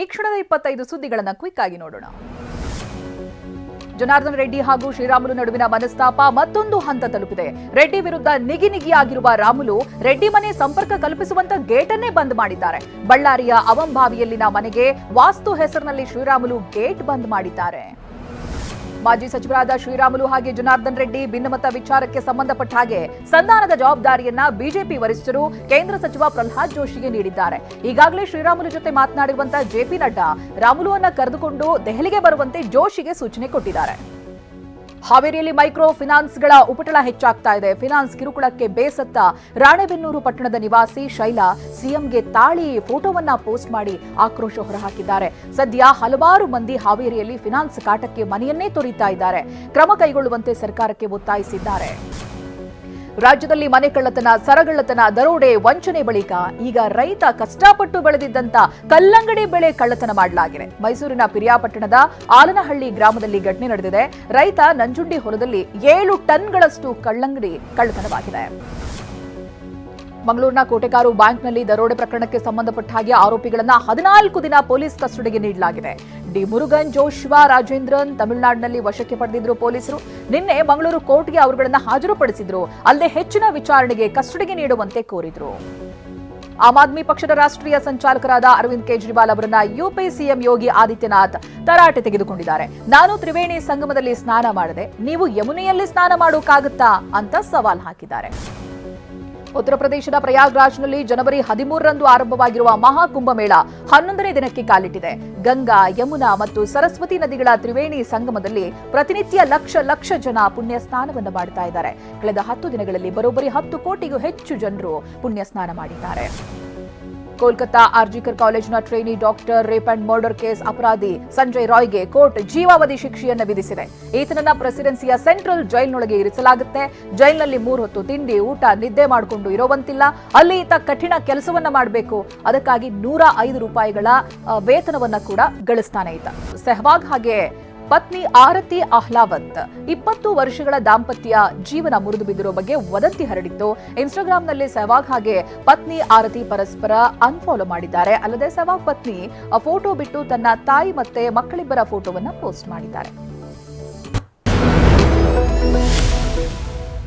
ಈ ಕ್ಷಣದ 25 ಸುದ್ದಿಗಳನ್ನು ಕ್ವಿಕ್ ಆಗಿ ನೋಡೋಣ. ಜನಾರ್ದನ್ ರೆಡ್ಡಿ ಹಾಗೂ ಶ್ರೀರಾಮುಲು ನಡುವಿನ ಮನಸ್ತಾಪ ಮತ್ತೊಂದು ಹಂತ ತಲುಪಿದೆ. ರೆಡ್ಡಿ ವಿರುದ್ಧ ನಿಗಿನಿಗಿಯಾಗಿರುವ ರಾಮುಲು ರೆಡ್ಡಿ ಮನೆ ಸಂಪರ್ಕ ಕಲ್ಪಿಸುವಂತ ಗೇಟನ್ನೇ ಬಂದ್ ಮಾಡಿದ್ದಾರೆ. ಬಳ್ಳಾರಿಯ ಅವಂಭಾವಿಯಲ್ಲಿನ ಮನೆಗೆ ವಾಸ್ತು ಹೆಸರಿನಲ್ಲಿ ಶ್ರೀರಾಮುಲು ಗೇಟ್ ಬಂದ್ ಮಾಡಿದ್ದಾರೆ. ಮಾಜಿ ಸಚಿವರಾದ ಶ್ರೀರಾಮುಲು ಹಾಗೆ ಜನಾರ್ದನ್ ರೆಡ್ಡಿ ಭಿನ್ನಮತ ವಿಚಾರಕ್ಕೆ ಸಂಬಂಧಪಟ್ಟ ಹಾಗೆ ಸಂಧಾನದ ಜವಾಬ್ದಾರಿಯನ್ನ ಬಿಜೆಪಿ ವರಿಷ್ಠರು ಕೇಂದ್ರ ಸಚಿವ ಪ್ರಹ್ಲಾದ್ ಜೋಶಿಗೆ ನೀಡಿದ್ದಾರೆ. ಈಗಾಗಲೇ ಶ್ರೀರಾಮುಲು ಜೊತೆ ಮಾತನಾಡಿರುವಂತಹ ಜೆಪಿ ನಡ್ಡಾ ರಾಮುಲುವನ್ನ ಕರೆದುಕೊಂಡು ದೆಹಲಿಗೆ ಬರುವಂತೆ ಜೋಶಿಗೆ ಸೂಚನೆ ಕೊಟ್ಟಿದ್ದಾರೆ. ಹಾವೇರಿಯಲ್ಲಿ ಮೈಕ್ರೋ ಫಿನಾನ್ಸ್ಗಳ ಉಪಟಳ ಹೆಚ್ಚಾಗ್ತಾ ಇದೆ. ಫಿನಾನ್ಸ್ ಕಿರುಕುಳಕ್ಕೆ ಬೇಸತ್ತ ರಾಣೆಬೆನ್ನೂರು ಪಟ್ಟಣದ ನಿವಾಸಿ ಶೈಲಾ ಸಿಎಂಗೆ ತಾಳಿ ಫೋಟೋವನ್ನ ಪೋಸ್ಟ್ ಮಾಡಿ ಆಕ್ರೋಶ ಹೊರಹಾಕಿದ್ದಾರೆ. ಸದ್ಯ ಹಲವಾರು ಮಂದಿ ಹಾವೇರಿಯಲ್ಲಿ ಫಿನಾನ್ಸ್ ಕಾಟಕ್ಕೆ ಮನೆಯನ್ನೇ ತೊರೀತಾ ಇದ್ದಾರೆ. ಕ್ರಮ ಕೈಗೊಳ್ಳುವಂತೆ ಸರ್ಕಾರಕ್ಕೆ ಒತ್ತಾಯಿಸಿದ್ದಾರೆ. ರಾಜ್ಯದಲ್ಲಿ ಮನೆ ಕಳ್ಳತನ, ಸರಗಳ್ಳತನ, ದರೋಡೆ, ವಂಚನೆ ಬಳಿಕ ಈಗ ರೈತ ಕಷ್ಟಪಟ್ಟು ಬೆಳೆದಿದ್ದಂತ ಕಲ್ಲಂಗಡಿ ಬೆಳೆ ಕಳ್ಳತನ ಮಾಡಲಾಗಿದೆ. ಮೈಸೂರಿನ ಪಿರಿಯಾಪಟ್ಟಣದ ಆಲನಹಳ್ಳಿ ಗ್ರಾಮದಲ್ಲಿ ಘಟನೆ ನಡೆದಿದೆ. ರೈತ ನಂಜುಂಡಿ ಹೊಲದಲ್ಲಿ 7 ಟನ್ಗಳಷ್ಟು ಕಲ್ಲಂಗಡಿ ಕಳ್ಳತನವಾಗಿದೆ. ಮಂಗಳೂರಿನ ಕೋಟೆಕಾರು ಬ್ಯಾಂಕ್ನಲ್ಲಿ ದರೋಡೆ ಪ್ರಕರಣಕ್ಕೆ ಸಂಬಂಧಪಟ್ಟ ಹಾಗೆ ಆರೋಪಿಗಳನ್ನ 14 ದಿನ ಪೊಲೀಸ್ ಕಸ್ಟಡಿಗೆ ನೀಡಲಾಗಿದೆ. ಡಿ ಮುರುಗನ್, ಜೋಶ್ವಾ, ರಾಜೇಂದ್ರನ್ ತಮಿಳುನಾಡಿನಲ್ಲಿ ವಶಕ್ಕೆ ಪಡೆದಿದ್ರು ಪೊಲೀಸರು. ನಿನ್ನೆ ಮಂಗಳೂರು ಕೋರ್ಟ್ಗೆ ಅವರುಗಳನ್ನ ಹಾಜರುಪಡಿಸಿದ್ರು. ಅಲ್ಲದೆ ಹೆಚ್ಚಿನ ವಿಚಾರಣೆಗೆ ಕಸ್ಟಡಿಗೆ ನೀಡುವಂತೆ ಕೋರಿದ್ರು. ಆಮ್ ಆದ್ಮಿ ಪಕ್ಷದ ರಾಷ್ಟ್ರೀಯ ಸಂಚಾಲಕರಾದ ಅರವಿಂದ್ ಕೇಜ್ರಿವಾಲ್ ಅವರನ್ನ ಯುಪಿ ಸಿಎಂ ಯೋಗಿ ಆದಿತ್ಯನಾಥ್ ತರಾಟೆ ತೆಗೆದುಕೊಂಡಿದ್ದಾರೆ. ನಾನು ತ್ರಿವೇಣಿ ಸಂಗಮದಲ್ಲಿ ಸ್ನಾನ ಮಾಡಿದೆ, ನೀವು ಯಮುನೆಯಲ್ಲಿ ಸ್ನಾನ ಮಾಡೋಕ್ಕಾಗುತ್ತಾ ಅಂತ ಸವಾಲ್ ಹಾಕಿದ್ದಾರೆ. ಉತ್ತರ ಪ್ರದೇಶದ ಪ್ರಯಾಗ್ರಾಜ್ನಲ್ಲಿ ಜನವರಿ 13ರಂದು ಆರಂಭವಾಗಿರುವ ಮಹಾಕುಂಭಮೇಳ 11ನೇ ದಿನಕ್ಕೆ ಕಾಲಿಟ್ಟಿದೆ. ಗಂಗಾ, ಯಮುನಾ ಮತ್ತು ಸರಸ್ವತಿ ನದಿಗಳ ತ್ರಿವೇಣಿ ಸಂಗಮದಲ್ಲಿ ಪ್ರತಿನಿತ್ಯ ಲಕ್ಷ ಜನ ಪುಣ್ಯ ಸ್ನಾನವನ್ನು ಮಾಡ್ತಾ ಇದ್ದಾರೆ. ಕಳೆದ 10 ದಿನಗಳಲ್ಲಿ ಬರೋಬ್ಬರಿ 10 ಕೋಟಿಗೂ ಹೆಚ್ಚು ಜನರು ಪುಣ್ಯ ಸ್ನಾನ ಮಾಡಿದ್ದಾರೆ. ಕೋಲ್ಕತ್ತಾ ಆರ್ಜಿಕರ್ ಕಾಲೇಜಿನ trainee doctor rape and murder case ಅಪರಾಧಿ ಸಂಜಯ್ ರಾಯ್ಗೆ ಕೋರ್ಟ್ ಜೀವಾವಧಿ ಶಿಕ್ಷೆಯನ್ನು ವಿಧಿಸಿದೆ. ಈತನನ್ನ ಪ್ರೆಸಿಡೆನ್ಸಿಯ ಸೆಂಟ್ರಲ್ ಜೈಲ್ನೊಳಗೆ ಇರಿಸಲಾಗುತ್ತೆ. ಜೈಲ್ನಲ್ಲಿ 3 ಹೊತ್ತು ತಿಂಡಿ, ಊಟ, ನಿದ್ದೆ ಮಾಡಿಕೊಂಡು ಇರೋವಂತಿಲ್ಲ. ಅಲ್ಲಿ ಈತ ಕಠಿಣ ಕೆಲಸವನ್ನ ಮಾಡಬೇಕು. ಅದಕ್ಕಾಗಿ ₹105 ವೇತನವನ್ನ ಕೂಡ ಗಳಿಸ್ತಾನೆ ಈತ. ಸೆಹ್ವಾಗ್ ಹಾಗೆ ಪತ್ನಿ ಆರತಿ ಅಹ್ಲಾವತ್ 20 ವರ್ಷಗಳ ದಾಂಪತ್ಯ ಜೀವನ ಮುರಿದು ಬಿದ್ದಿರೋ ಬಗ್ಗೆ ವದಂತಿ ಹರಡಿತ್ತು. ಇನ್ಸ್ಟಾಗ್ರಾಂನಲ್ಲಿ ಸೆಹ್ವಾಗ್ ಹಾಗೆ ಪತ್ನಿ ಆರತಿ ಪರಸ್ಪರ ಅನ್ಫಾಲೋ ಮಾಡಿದ್ದಾರೆ. ಅಲ್ಲದೆ ಸೆಹ್ವಾಗ್ ಪತ್ನಿ ಫೋಟೋ ಬಿಟ್ಟು ತನ್ನ ತಾಯಿ ಮತ್ತೆ ಮಕ್ಕಳಿಬ್ಬರ ಫೋಟೋವನ್ನ ಪೋಸ್ಟ್ ಮಾಡಿದ್ದಾರೆ.